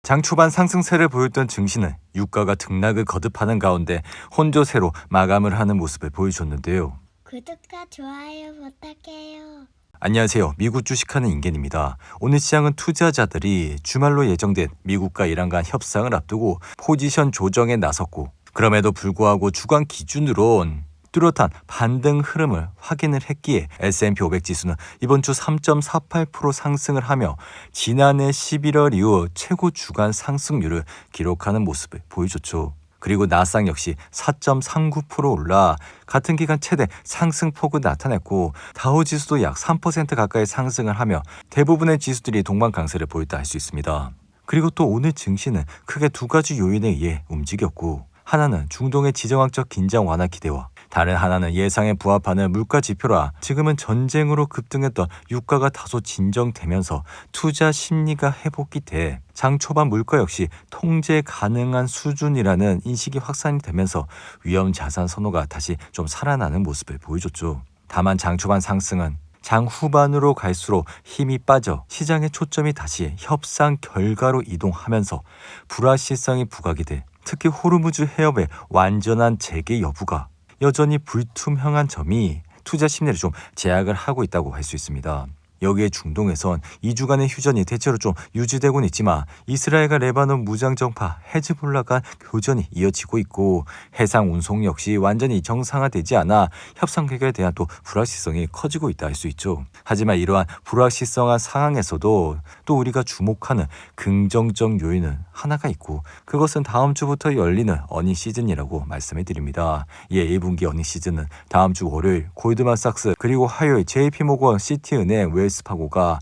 장 초반 상승세를 보였던 증시는 유가가 등락을 거듭하는 가운데 혼조세로 마감을 하는 모습을 보여줬는데요. 구독과 좋아요 부탁해요. 안녕하세요. 미국 주식하는 인겐입니다. 오늘 시장은 투자자들이 주말로 예정된 미국과 이란 간 협상을 앞두고 포지션 조정에 나섰고, 그럼에도 불구하고 주간 기준으론 뚜렷한 반등 흐름을 확인을 했기에 S&P 500 지수는 이번 주 3.48% 상승을 하며 지난해 11월 이후 최고 주간 상승률을 기록하는 모습을 보여줬죠. 그리고 나스닥 역시 4.39% 올라 같은 기간 최대 상승폭을 나타냈고, 다우지수도 약 3% 가까이 상승을 하며 대부분의 지수들이 동반 강세를 보였다 할 수 있습니다. 그리고 또 오늘 증시는 크게 두 가지 요인에 의해 움직였고, 하나는 중동의 지정학적 긴장 완화 기대와 다른 하나는 예상에 부합하는 물가 지표라 지금은 전쟁으로 급등했던 유가가 다소 진정되면서 투자 심리가 회복이 돼 장 초반 물가 역시 통제 가능한 수준이라는 인식이 확산이 되면서 위험 자산 선호가 다시 좀 살아나는 모습을 보여줬죠. 다만 장 초반 상승은 장 후반으로 갈수록 힘이 빠져 시장의 초점이 다시 협상 결과로 이동하면서 불확실성이 부각이 돼 특히 호르무즈 해협의 완전한 재개 여부가 여전히 불투명한 점이 투자 심리를 좀 제약을 하고 있다고 할 수 있습니다. 여기에 중동에선 2주간의 휴전이 대체로 좀 유지되고는 있지만 이스라엘과 레바논 무장정파 헤즈볼라가 교전이 이어지고 있고, 해상 운송 역시 완전히 정상화되지 않아 협상 해결에 대한 또 불확실성이 커지고 있다 할 수 있죠. 하지만 이러한 불확실성한 상황에서도 또 우리가 주목하는 긍정적 요인은 하나가 있고, 그것은 다음 주부터 열리는 어닝 시즌이라고 말씀해 드립니다. 예, 1분기 어닝 시즌은 다음 주 월요일 골드만삭스 그리고 화요일 JP모건 시티은행 웰스파고가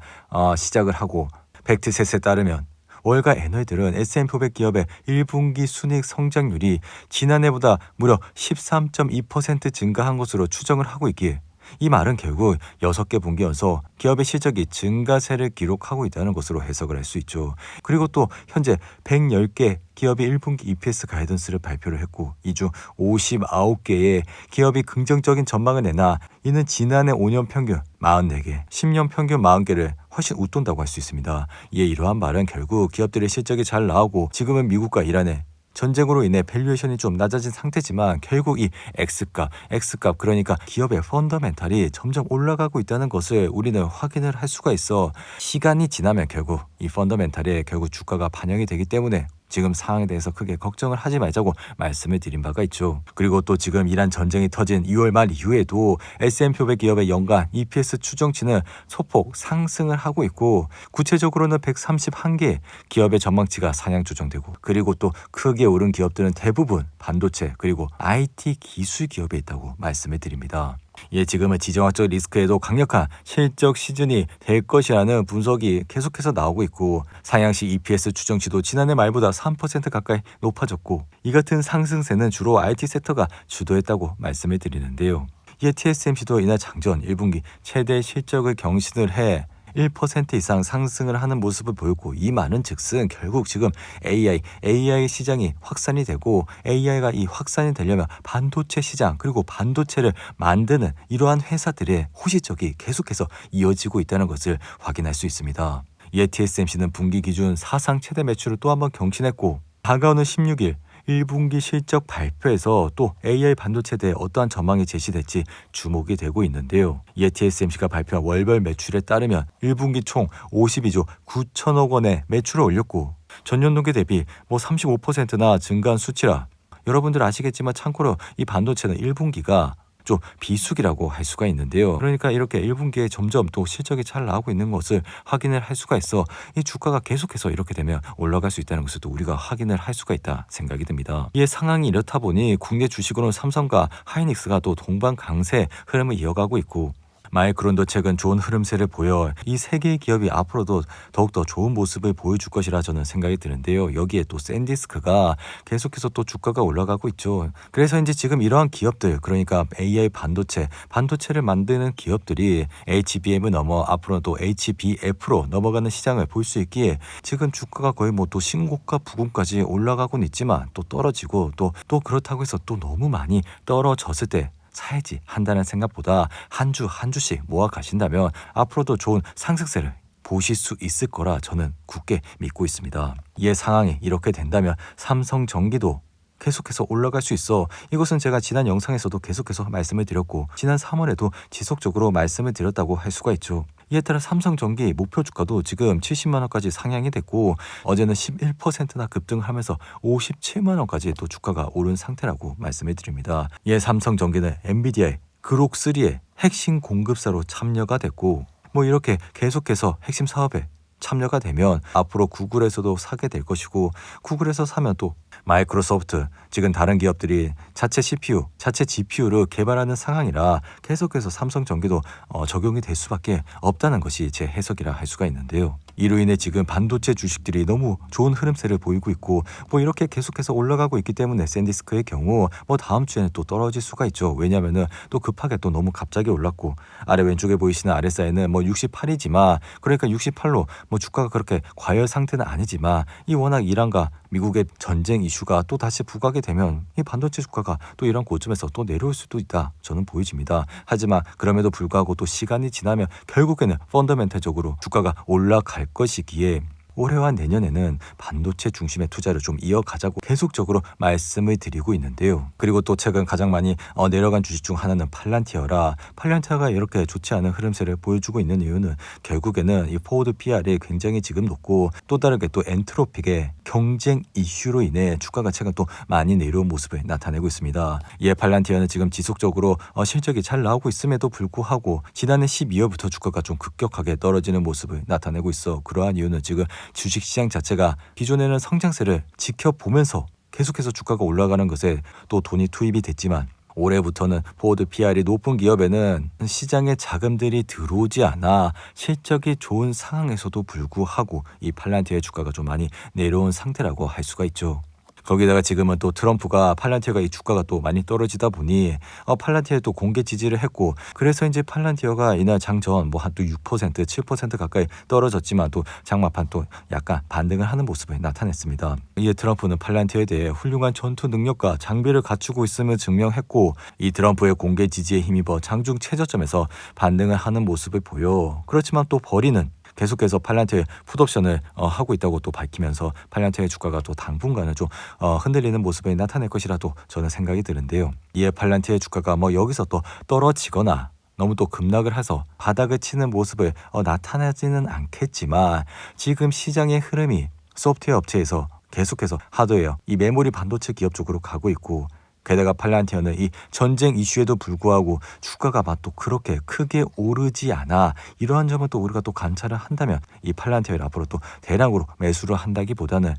시작을 하고, 팩트셋에 따르면 월가 애널들은 S&P 500 기업의 1분기 순이익 성장률이 지난해보다 무려 13.2% 증가한 것으로 추정을 하고 있기에 이 말은 결국 6개 분기 연속 기업의 실적이 증가세를 기록하고 있다는 것으로 해석을 할 수 있죠. 그리고 또 현재 110개 기업이 1분기 EPS 가이던스를 발표를 했고, 이 중 59개의 기업이 긍정적인 전망을 내나 이는 지난해 5년 평균 44개, 10년 평균 40개를 훨씬 웃돈다고 할 수 있습니다. 이에 이러한 말은 결국 기업들의 실적이 잘 나오고 지금은 미국과 이란의 전쟁으로 인해 밸류에이션이 좀 낮아진 상태지만 결국 이 X값 그러니까 기업의 펀더멘탈이 점점 올라가고 있다는 것을 우리는 확인을 할 수가 있어. 시간이 지나면 결국 이 펀더멘탈에 결국 주가가 반영이 되기 때문에 지금 상황에 대해서 크게 걱정을 하지 말자고 말씀을 드린 바가 있죠. 그리고 또 지금 이란 전쟁이 터진 2월 말 이후에도 S&P 500 기업의 연간 EPS 추정치는 소폭 상승을 하고 있고, 구체적으로는 131개 기업의 전망치가 상향 조정되고, 그리고 또 크게 오른 기업들은 대부분 반도체 그리고 IT 기술 기업에 있다고 말씀을 드립니다. 예, 지금은 지정학적 리스크에도 강력한 실적 시즌이 될 것이라는 분석이 계속해서 나오고 있고, 상향시 EPS 추정치도 지난해 말보다 3% 가까이 높아졌고, 이 같은 상승세는 주로 IT 섹터가 주도했다고 말씀을 드리는데요. 이에 TSMC도 이날 장전 1분기 최대 실적을 경신을 해 1% 이상 상승을 하는 모습을 보였고, 이 말은 즉슨 결국 지금 AI 시장이 확산이 되고, AI가 이 확산이 되려면 반도체 시장 그리고 반도체를 만드는 이러한 회사들의 호시적이 계속해서 이어지고 있다는 것을 확인할 수 있습니다. 이에 TSMC는 분기 기준 사상 최대 매출을 또 한번 경신했고, 다가오는 16일 1분기 실적 발표에서 또 AI 반도체에 대해 어떠한 전망이 제시될지 주목이 되고 있는데요. 이에 TSMC가 발표한 월별 매출에 따르면 1분기 총 52조 9천억 원의 매출을 올렸고, 전년 동기 대비 35%나 증가한 수치라 여러분들 아시겠지만 참고로 이 반도체는 1분기가 좀 비수기라고 할 수가 있는데요. 그러니까 이렇게 1분기에 점점 또 실적이 잘 나오고 있는 것을 확인을 할 수가 있어 이 주가가 계속해서 이렇게 되면 올라갈 수 있다는 것을 또 우리가 확인을 할 수가 있다 생각이 듭니다. 이에 상황이 이렇다 보니 국내 주식으로는 삼성과 하이닉스가 또 동반 강세 흐름을 이어가고 있고, 마이크론도 최근 좋은 흐름세를 보여 이 세 개의 기업이 앞으로도 더욱더 좋은 모습을 보여줄 것이라 저는 생각이 드는데요. 여기에 또 샌디스크가 계속해서 또 주가가 올라가고 있죠. 그래서 이제 지금 이러한 기업들, 그러니까 AI 반도체를 만드는 기업들이 HBM을 넘어 앞으로 또 HBF로 넘어가는 시장을 볼 수 있기에 지금 주가가 거의 또 신고가 부근까지 올라가고는 있지만 또 떨어지고 또 그렇다고 해서 또 너무 많이 떨어졌을 때 사야지 한다는 생각보다 한 주씩 모아 가신다면 앞으로도 좋은 상승세를 보실 수 있을 거라 저는 굳게 믿고 있습니다. 이 상황이 이렇게 된다면 삼성전기도 계속해서 올라갈 수 있어. 이것은 제가 지난 영상에서도 계속해서 말씀을 드렸고 지난 3월에도 지속적으로 말씀을 드렸다고 할 수가 있죠. 이에 따라 삼성전기 목표 주가도 지금 70만 원까지 상향이 됐고 어제는 11%나 급등을 하면서 57만 원까지 또 주가가 오른 상태라고 말씀을 드립니다. 이에 삼성전기는 엔비디아의 그록3의 핵심 공급사로 참여가 됐고 뭐 이렇게 계속해서 핵심 사업에 참여가 되면 앞으로 구글에서도 사게 될 것이고 구글에서 사면 또 마이크로소프트 지금 다른 기업들이 자체 CPU, 자체 GPU를 개발하는 상황이라 계속해서 삼성전기도 적용이 될 수밖에 없다는 것이 제 해석이라 할 수가 있는데요. 이로 인해 지금 반도체 주식들이 너무 좋은 흐름세를 보이고 있고 뭐 이렇게 계속해서 올라가고 있기 때문에 샌디스크의 경우 뭐 다음 주에는 또 떨어질 수가 있죠. 왜냐하면은 또 급하게 또 너무 갑자기 올랐고 아래 왼쪽에 보이시는 RSI는 뭐 68이지만 그러니까 68로 뭐 주가가 그렇게 과열 상태는 아니지만 이 워낙 이란과 미국의 전쟁 이슈가 또 다시 부각이 되면 이 반도체 주가가 또 이런 고점에서 또 내려올 수도 있다 저는 보여집니다. 하지만 그럼에도 불구하고 또 시간이 지나면 결국에는 펀더멘탈적으로 주가가 올라갈 것이기에 올해와 내년에는 반도체 중심의 투자를 좀 이어가자고 계속적으로 말씀을 드리고 있는데요. 그리고 또 최근 가장 많이 내려간 주식 중 하나는 팔란티어라 팔란티어가 이렇게 좋지 않은 흐름세를 보여주고 있는 이유는 결국에는 이 포워드 PR이 굉장히 지금 높고 또 다르게 또 엔트로픽의 경쟁 이슈로 인해 주가가 최근 또 많이 내려온 모습을 나타내고 있습니다. 이에 팔란티어는 지금 지속적으로 실적이 잘 나오고 있음에도 불구하고 지난해 12월부터 주가가 좀 급격하게 떨어지는 모습을 나타내고 있어 그러한 이유는 지금 주식시장 자체가 기존에는 성장세를 지켜보면서 계속해서 주가가 올라가는 것에 또 돈이 투입이 됐지만 올해부터는 포워드 PR이 높은 기업에는 시장에 자금들이 들어오지 않아 실적이 좋은 상황에서도 불구하고 이 팔란티어의 주가가 좀 많이 내려온 상태라고 할 수가 있죠. 거기다가 지금은 또 트럼프가 팔란티어가 이 주가가 또 많이 떨어지다 보니 팔란티어에 또 공개 지지를 했고 그래서 이제 팔란티어가 이날 장전 뭐 한 또 6% 7% 가까이 떨어졌지만 또 장마판 또 약간 반등을 하는 모습을 나타냈습니다. 이에 트럼프는 팔란티어에 대해 훌륭한 전투 능력과 장비를 갖추고 있음을 증명했고 이 트럼프의 공개 지지에 힘입어 장중 최저점에서 반등을 하는 모습을 보여 그렇지만 또 버리는 계속해서 팔란티어의 풋옵션을 하고 있다고 또 밝히면서 팔란티어의 주가가 또 당분간은 좀 흔들리는 모습을 나타낼 것이라도 저는 생각이 드는데요. 이에 팔란티어의 주가가 뭐 여기서 또 떨어지거나 너무 또 급락을 해서 바닥을 치는 모습을 나타나지는 않겠지만 지금 시장의 흐름이 소프트웨어 업체에서 계속해서 하드웨어, 이 메모리 반도체 기업 쪽으로 가고 있고 게다가 팔란티어는 이 전쟁 이슈에도 불구하고 주가가 막 또 그렇게 크게 오르지 않아 이러한 점은 또 우리가 또 관찰을 한다면 이 팔란티어를 앞으로 또 대량으로 매수를 한다기보다는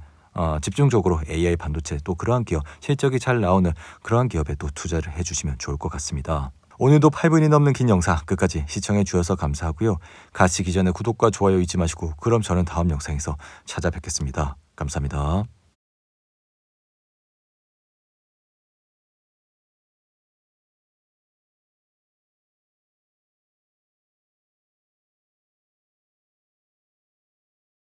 집중적으로 AI 반도체 또 그러한 기업 실적이 잘 나오는 그러한 기업에 또 투자를 해주시면 좋을 것 같습니다. 오늘도 8분이 넘는 긴 영상 끝까지 시청해 주셔서 감사하고요. 가시기 전에 구독과 좋아요 잊지 마시고 그럼 저는 다음 영상에서 찾아뵙겠습니다. 감사합니다.